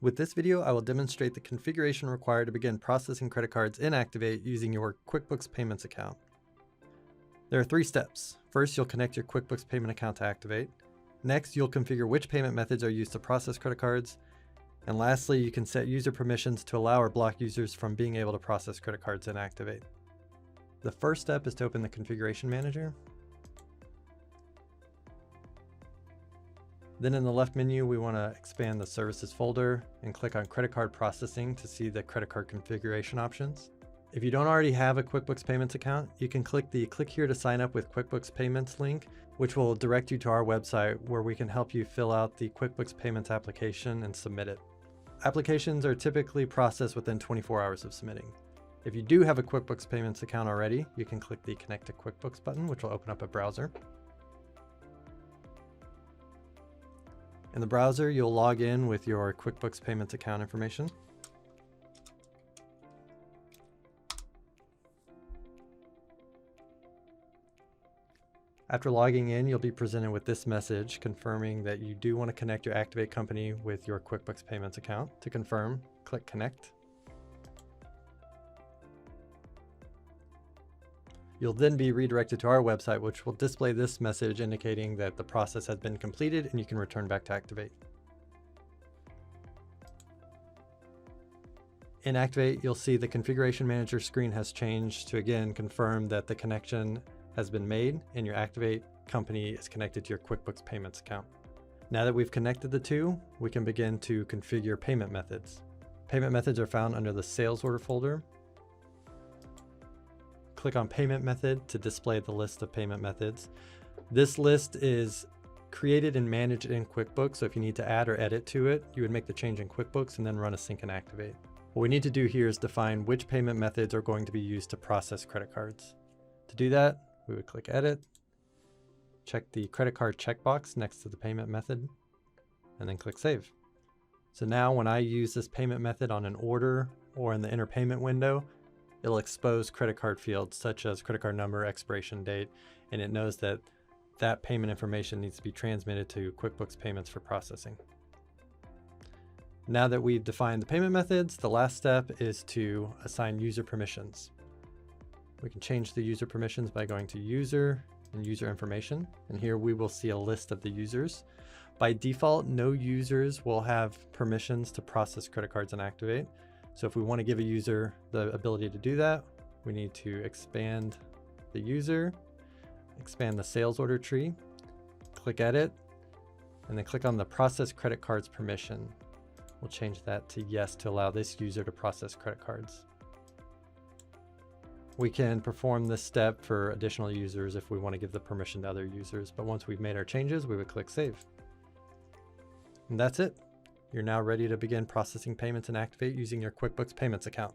With this video, I will demonstrate the configuration required to begin processing credit cards in Acctivate using your QuickBooks Payments account. There are 3 steps. First, you'll connect your QuickBooks payment account to Acctivate. Next, you'll configure which payment methods are used to process credit cards. And lastly, you can set user permissions to allow or block users from being able to process credit cards in Acctivate. The first step is to open the Configuration Manager. Then in the left menu, we want to expand the Services folder and click on Credit Card Processing to see the credit card configuration options. If you don't already have a QuickBooks Payments account, you can click the Click Here to Sign Up with QuickBooks Payments link, which will direct you to our website where we can help you fill out the QuickBooks Payments application and submit it. Applications are typically processed within 24 hours of submitting. If you do have a QuickBooks Payments account already, you can click the Connect to QuickBooks button, which will open up a browser. In the browser, you'll log in with your QuickBooks Payments account information. After logging in, you'll be presented with this message confirming that you do want to connect your Acctivate company with your QuickBooks Payments account. To confirm, click Connect. You'll then be redirected to our website, which will display this message indicating that the process has been completed and you can return back to Acctivate. In Acctivate, you'll see the Configuration Manager screen has changed to again confirm that the connection has been made and your Acctivate company is connected to your QuickBooks Payments account. Now that we've connected the two, we can begin to configure payment methods. Payment methods are found under the Sales Order folder. Click on Payment Method to display the list of payment methods. This list is created and managed in QuickBooks, so if you need to add or edit to it, you would make the change in QuickBooks and then run a sync and Acctivate. What we need to do here is define which payment methods are going to be used to process credit cards. To do that, we would click Edit, check the credit card checkbox next to the payment method, and then click Save. So now when I use this payment method on an order or in the Enter Payment window, it'll expose credit card fields such as credit card number, expiration date, and it knows that that payment information needs to be transmitted to QuickBooks Payments for processing. Now that we've defined the payment methods, the last step is to assign user permissions. We can change the user permissions by going to User and User Information, and here we will see a list of the users. By default, no users will have permissions to process credit cards and Acctivate. So if we want to give a user the ability to do that, we need to expand the user, expand the sales order tree, click Edit, and then click on the Process Credit Cards permission. We'll change that to Yes to allow this user to process credit cards. We can perform this step for additional users if we want to give the permission to other users, but once we've made our changes, we would click Save. And that's it. You're now ready to begin processing payments in Acctivate using your QuickBooks Payments account.